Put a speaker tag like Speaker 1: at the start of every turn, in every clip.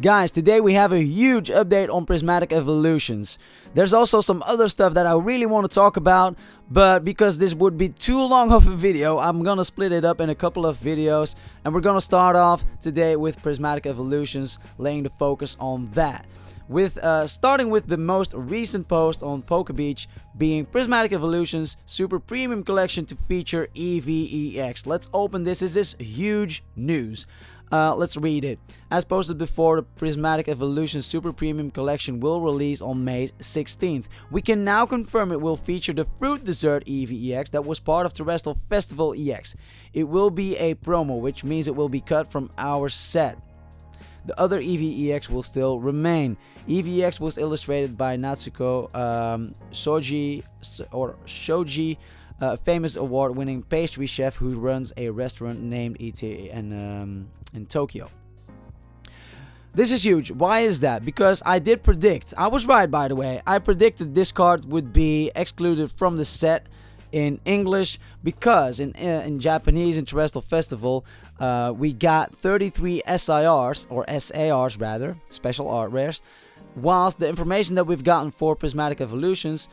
Speaker 1: Guys, today we have a huge update on Prismatic Evolutions. There's also some other stuff that I really want to talk about, but because this would be too long of a video, I'm gonna split it up in a couple of videos, and we're gonna start off today with Prismatic Evolutions, laying the focus on that. Starting with the most recent post on PokeBeach, being Prismatic Evolutions Super Premium Collection to feature Eevee EX. Let's open this. This is huge news. Let's read it. As posted before, the Prismatic Evolution Super Premium Collection will release on May 16th. We can now confirm it will feature the Fruit Dessert Eevee EX that was part of Terrestrial Festival EX. It will be a promo, which means it will be cut from our set. The other Eevee EX will still remain. Eevee EX was illustrated by Natsuko Shoji, a famous award-winning pastry chef who runs a restaurant named ET in Tokyo. This is huge. Why is that? Because I did predict. I was right, by the way. I predicted this card would be excluded from the set in English because in Japanese in Terrestrial Festival we got 33 SIRs, or SARs rather, special art rares, whilst the information that we've gotten for Prismatic Evolutions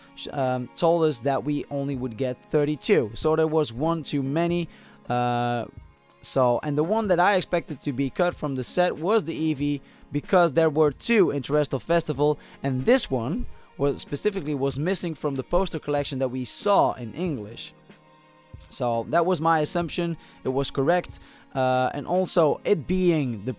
Speaker 1: told us that we only would get 32. So there was one too many. And the one that I expected to be cut from the set was the Eevee, because there were two in Terrestrial Festival, and this one was missing from the poster collection that we saw in English. So that was my assumption. It was correct. And also it being the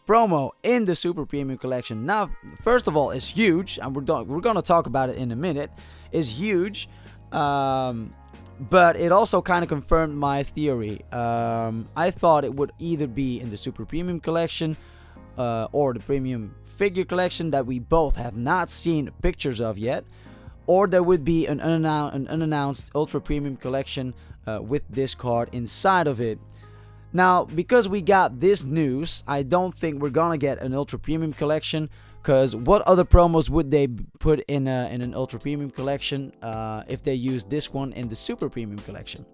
Speaker 1: promo in the Super Premium Collection, now first of all, is huge, and we're gonna talk about it in a minute. Is huge, but it also kind of confirmed my theory. I thought it would either be in the Super Premium Collection or the Premium Figure Collection that we both have not seen pictures of yet, or there would be an unannounced Ultra Premium Collection with this card inside of it. Now, because we got this news, I don't think we're gonna get an Ultra Premium Collection, because what other promos would they put in an Ultra Premium Collection if they use this one in the Super Premium Collection?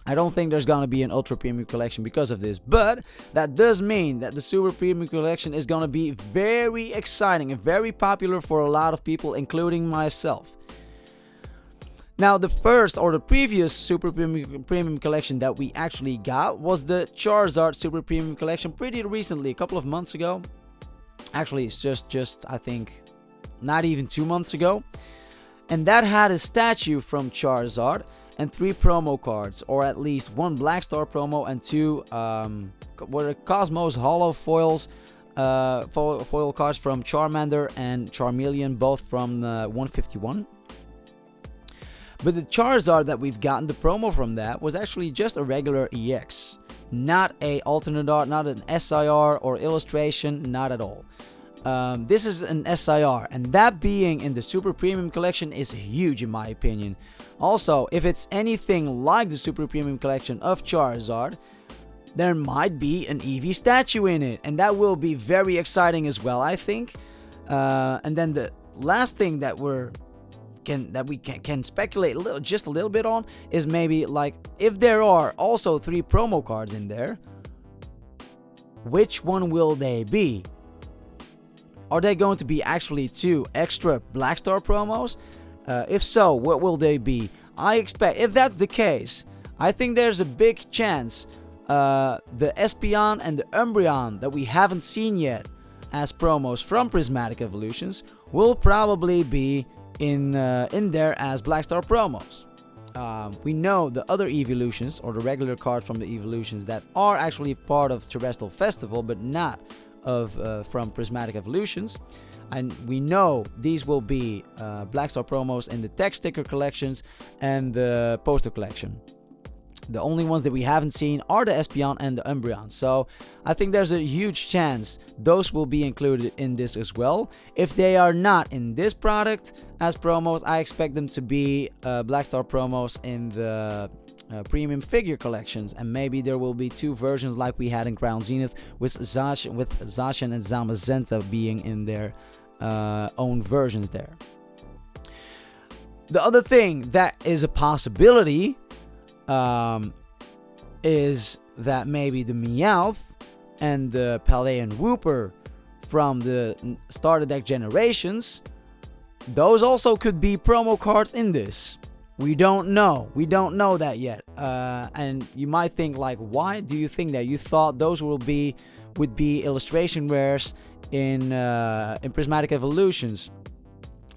Speaker 1: I don't think there's gonna be an Ultra Premium Collection because of this, but that does mean that the Super Premium Collection is gonna be very exciting and very popular for a lot of people, including myself. Now, the previous Super Premium Collection that we actually got was the Charizard Super Premium Collection pretty recently, a couple of months ago. Actually, it's just I think not even 2 months ago. And that had a statue from Charizard and 3 promo cards, or at least 1 Black Star promo and 2 Cosmos Hollow foils, foil cards from Charmander and Charmeleon, both from 151. But the Charizard that we've gotten, the promo from that, was actually just a regular EX. Not a alternate art, not an SIR or illustration, not at all. This is an SIR, and that being in the Super Premium Collection is huge in my opinion. Also, if it's anything like the Super Premium Collection of Charizard, there might be an Eevee statue in it, and that will be very exciting as well, I think. And then the last thing that we can speculate just a little bit on is maybe, like, if there are also 3 promo cards in there, which one will they be? Are they going to be actually 2 extra Black Star promos? If so, what will they be? I expect, if that's the case, I think there's a big chance the Espeon and the Umbreon that we haven't seen yet as promos from Prismatic Evolutions will probably be in there as Black Star promos. We know the other evolutions, or the regular cards from the evolutions that are actually part of Terrestrial Festival, but not from Prismatic Evolutions, and we know these will be Black Star promos in the tech sticker collections and the poster collection. The only ones that we haven't seen are the Espeon and the Umbreon. So I think there's a huge chance those will be included in this as well. If they are not in this product as promos, I expect them to be Black Star promos in the premium figure collections. And maybe there will be 2 versions like we had in Crown Zenith, with Zacian and Zamazenta being in their own versions there. The other thing that is a possibility is that maybe the Meowth and the Palean Whooper from the starter deck generations, those also could be promo cards in this. We don't know. We don't know that yet. And you might think, like, why do you think that? You thought those would be illustration rares in Prismatic Evolutions.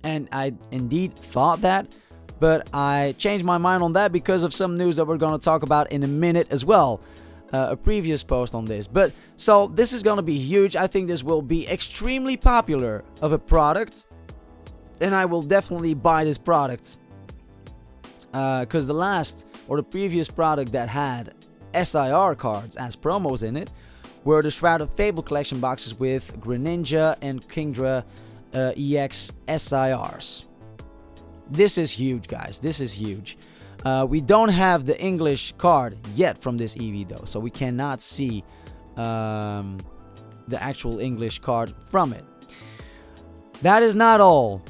Speaker 1: And I indeed thought that, but I changed my mind on that because of some news that we're going to talk about in a minute as well. A previous post on this. But so this is going to be huge. I think this will be extremely popular of a product, and I will definitely buy this product. Because the previous product that had SIR cards as promos in it were the Shrouded Fable collection boxes with Greninja and Kingdra EX SIRs. This is huge, guys. This is huge. We don't have the English card yet from this Eevee, though, so we cannot see the actual English card from it. That is not all.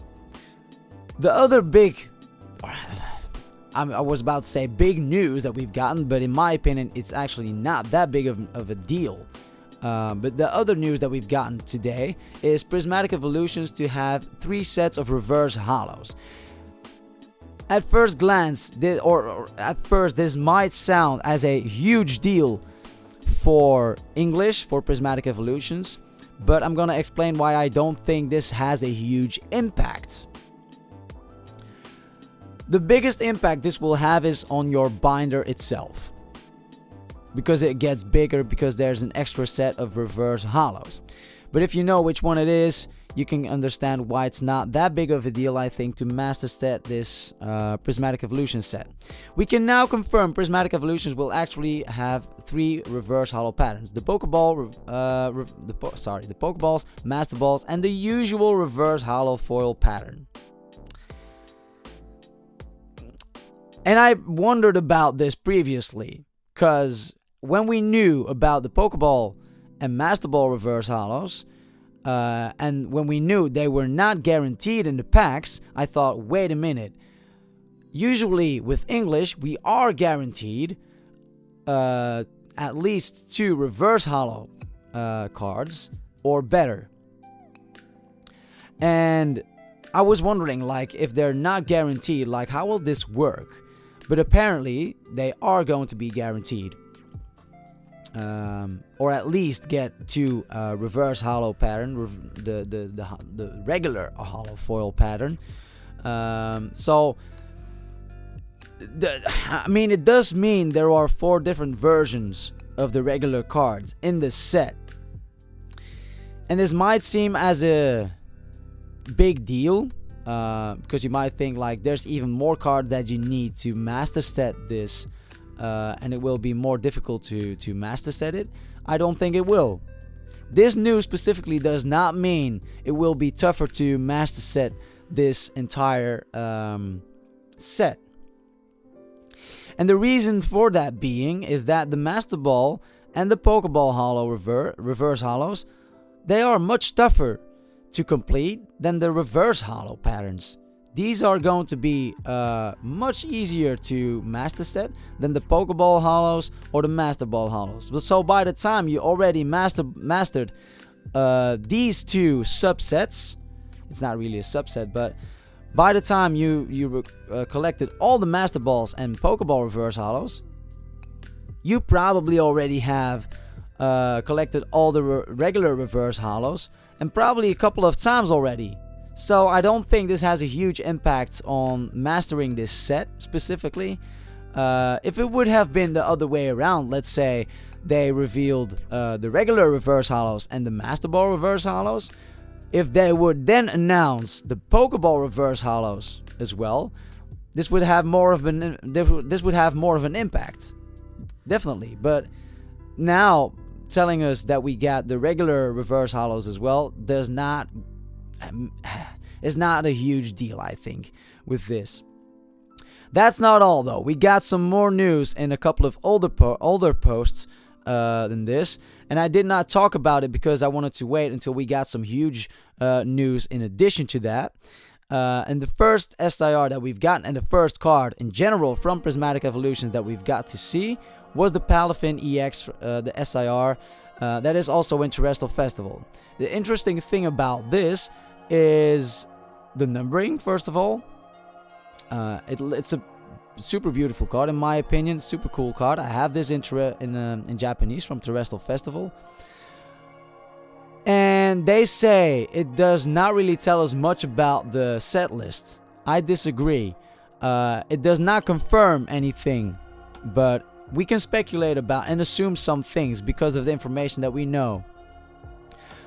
Speaker 1: The other big... I was about to say big news that we've gotten, but in my opinion, it's actually not that big of a deal. But the other news that we've gotten today is Prismatic Evolutions to have 3 sets of reverse hollows. At first glance, this might sound as a huge deal for English, for Prismatic Evolutions, but I'm gonna explain why I don't think this has a huge impact. The biggest impact this will have is on your binder itself, because it gets bigger because there's an extra set of reverse hollows. But if you know which one it is, you can understand why it's not that big of a deal, I think, to master set this Prismatic Evolution set. We can now confirm Prismatic Evolutions will actually have 3 reverse hollow patterns: the Pokeball, the Pokeballs, Master Balls, and the usual reverse hollow foil pattern. And I wondered about this previously, because when we knew about the Pokeball and Master Ball reverse hollows, and when we knew they were not guaranteed in the packs, I thought, wait a minute. Usually with English, we are guaranteed at least 2 reverse hollow cards or better. And I was wondering, like, if they're not guaranteed, like, how will this work? But apparently, they are going to be guaranteed. Or at least get 2 reverse hollow pattern, the regular hollow foil pattern. So, I mean, it does mean there are 4 different versions of the regular cards in this set. And this might seem as a big deal, because you might think, like, there's even more cards that you need to master set this, and it will be more difficult to master set it. I don't think it will. This news specifically does not mean it will be tougher to master set this entire set. And the reason for that being is that the Master Ball and the Pokeball hollow reverse hollows, they are much tougher to complete than the reverse hollow patterns. These are going to be much easier to master set than the Pokeball hollows or the Master Ball hollows. So by the time you already mastered these 2 subsets, it's not really a subset, but by the time you collected all the Master Balls and Pokeball reverse hollows, you probably already have collected all the regular reverse hollows, and probably a couple of times already. So I don't think this has a huge impact on mastering this set specifically. If it would have been the other way around, let's say they revealed the regular reverse hollows and the Master Ball reverse hollows, if they would then announce the Pokeball reverse hollows as well, this would have more of an impact, definitely. But now, telling us that we got the regular reverse hollows as well is not a huge deal, I think, with this. That's not all, though. We got some more news in a couple of older posts than this, and I did not talk about it because I wanted to wait until we got some huge news in addition to that. And the first SIR that we've gotten, and the first card in general from Prismatic Evolutions that we've got to see, was the Palafin EX, the SIR. that is also in Terrestrial Festival. The interesting thing about this is the numbering, first of all. It's a super beautiful card, in my opinion. Super cool card. I have this in Japanese from Terrestrial Festival. And they say it does not really tell us much about the set list. I disagree. It does not confirm anything, but we can speculate about and assume some things because of the information that we know.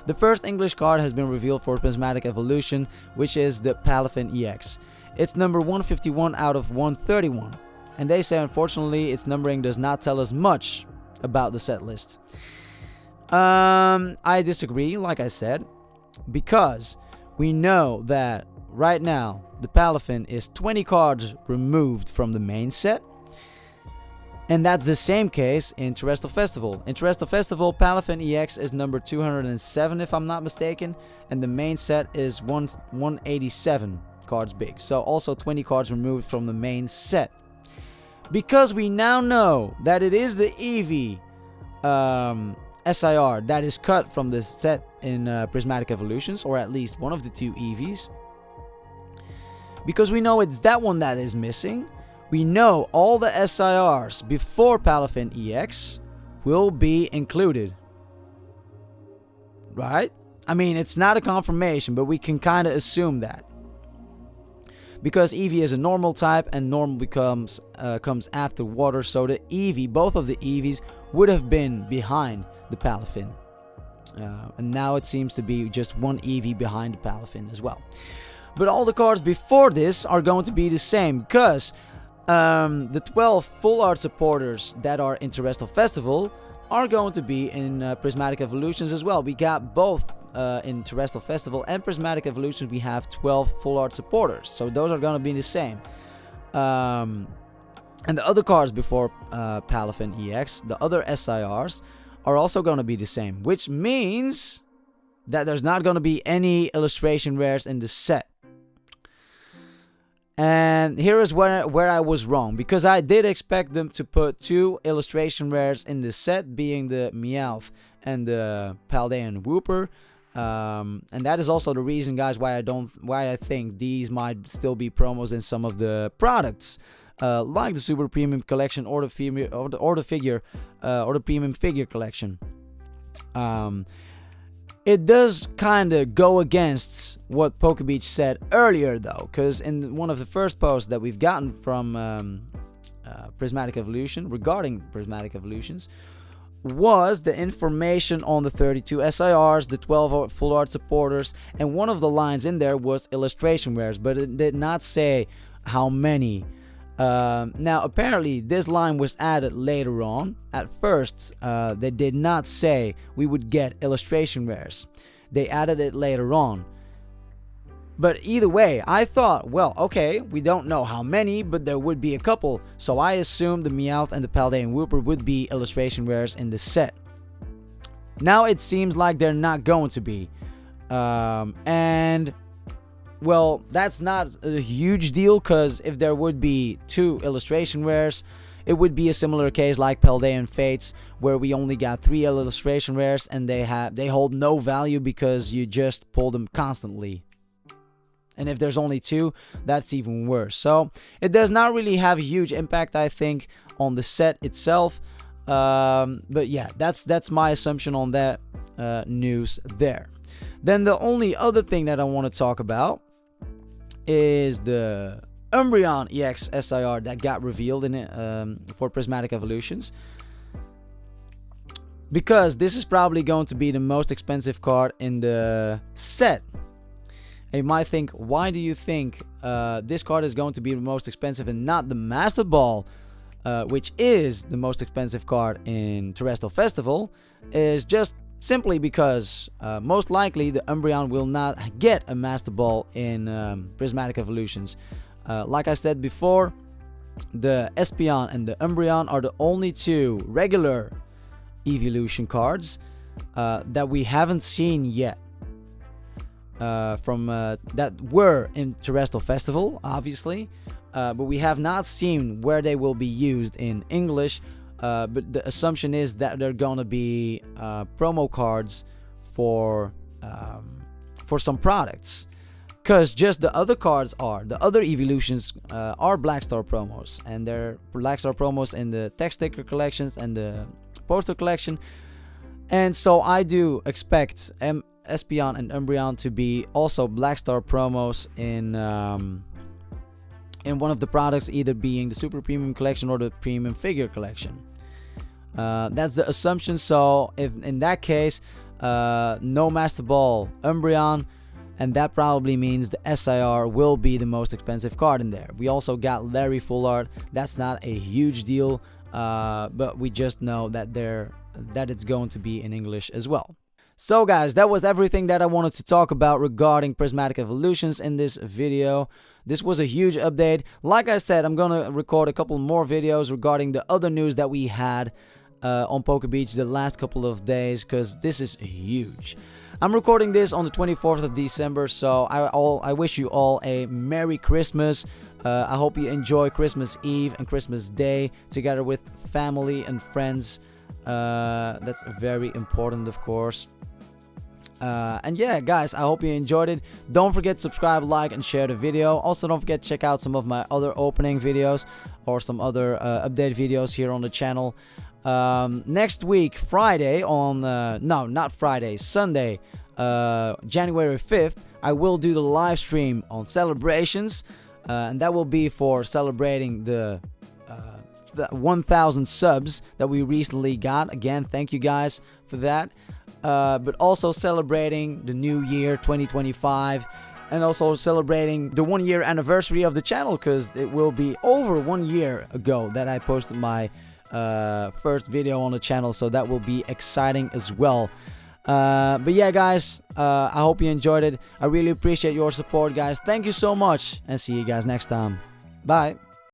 Speaker 1: The first English card has been revealed for Prismatic Evolution, which is the Palafin EX. It's number 151 out of 131. And they say, unfortunately, its numbering does not tell us much about the set list. I disagree, like I said, because we know that right now the Palafin is 20 cards removed from the main set, and that's the same case in Terrestrial Festival. In Terrestrial Festival, Palafin EX is number 207 if I'm not mistaken, and the main set is 187 cards big, so also 20 cards removed from the main set. Because we now know that it is the Eevee SIR that is cut from the set in Prismatic Evolutions, or at least one of the two Eevees. Because we know it's that one that is missing, we know all the SIRs before Palafin EX will be included. Right? I mean, it's not a confirmation, but we can kind of assume that. Because Eevee is a normal type, and normal comes after water, so the Eevee, both of the Eevees, would have been behind the Palafin. And now it seems to be just one Eevee behind the Palafin as well. But all the cards before this are going to be the same, because the 12 full art supporters that are in Terrestrial Festival are going to be in Prismatic Evolutions as well. We got both in Terrestrial Festival and Prismatic Evolutions. We have 12 full art supporters, so those are going to be the same. And the other cards before Palafin EX, the other SIRs, are also going to be the same, which means that there's not going to be any illustration rares in the set. And here is where I was wrong, because I did expect them to put 2 illustration rares in the set, being the Meowth and the Paldean Wooper. And that is also the reason, guys, why I think these might still be promos in some of the products, like the Super Premium Collection or the Premium Figure Collection. It does kind of go against what PokeBeach said earlier, though, because in one of the first posts that we've gotten from Prismatic Evolution regarding Prismatic Evolutions was the information on the 32 SIRs, the 12 full art supporters, and one of the lines in there was illustration rares, but it did not say how many. Now, apparently, this line was added later on. At first, they did not say we would get illustration rares. They added it later on. But either way, I thought, well, okay, we don't know how many, but there would be a couple. So I assumed the Meowth and the Paldean Wooper would be illustration rares in the set. Now it seems like they're not going to be. And... well, that's not a huge deal, because if there would be 2 illustration rares, it would be a similar case like Paldean Fates, where we only got 3 illustration rares and they hold no value because you just pull them constantly. And if there's only 2, that's even worse. So it does not really have a huge impact, I think, on the set itself. But yeah, that's my assumption on that news there. Then the only other thing that I want to talk about is the Umbreon EX SIR that got revealed in for Prismatic Evolutions. Because this is probably going to be the most expensive card in the set. And you might think, why do you think this card is going to be the most expensive and not the Master Ball, which is the most expensive card in Terrestrial Festival? Is just simply because most likely the Umbreon will not get a Master Ball in Prismatic Evolutions. Like I said before, the Espeon and the Umbreon are the only 2 regular evolution cards that we haven't seen yet. That were in Terrestrial Festival, obviously, but we have not seen where they will be used in English. but the assumption is that they're gonna be promo cards for some products, because just the other cards the other evolutions are Black Star promos, and they're Black Star promos in the tech sticker collections and the poster collection. And so I do expect Espeon and Umbreon to be also Black Star promos in one of the products, either being the Super Premium Collection or the Premium Figure Collection. That's the assumption. So if in that case, no Master Ball Umbreon, and that probably means the SIR will be the most expensive card in there. We also got Larry Full Art. That's not a huge deal, but we just know that it's going to be in English as well. So guys, that was everything that I wanted to talk about regarding Prismatic Evolutions in this video. This was a huge update. Like I said, I'm gonna record a couple more videos regarding the other news that we had on Poke Beach the last couple of days, because this is huge. I'm recording this on the 24th of December, so I wish you all a Merry Christmas. I hope you enjoy Christmas Eve and Christmas Day together with family and friends. That's very important, of course. And yeah, guys, I hope you enjoyed it. Don't forget to subscribe, like, and share the video. Also, don't forget to check out some of my other opening videos or some other update videos here on the channel. Next week, Friday on... no, not Friday, Sunday, January 5th, I will do the live stream on celebrations. And that will be for celebrating the 1,000 subs that we recently got. Again, thank you guys for that. But also celebrating the new year 2025, and also celebrating the 1 year anniversary of the channel, because it will be over 1 year ago that I posted my first video on the channel, so that will be exciting as well. But yeah, guys, I hope you enjoyed it. I really appreciate your support, guys. Thank you so much, and see you guys next time. Bye.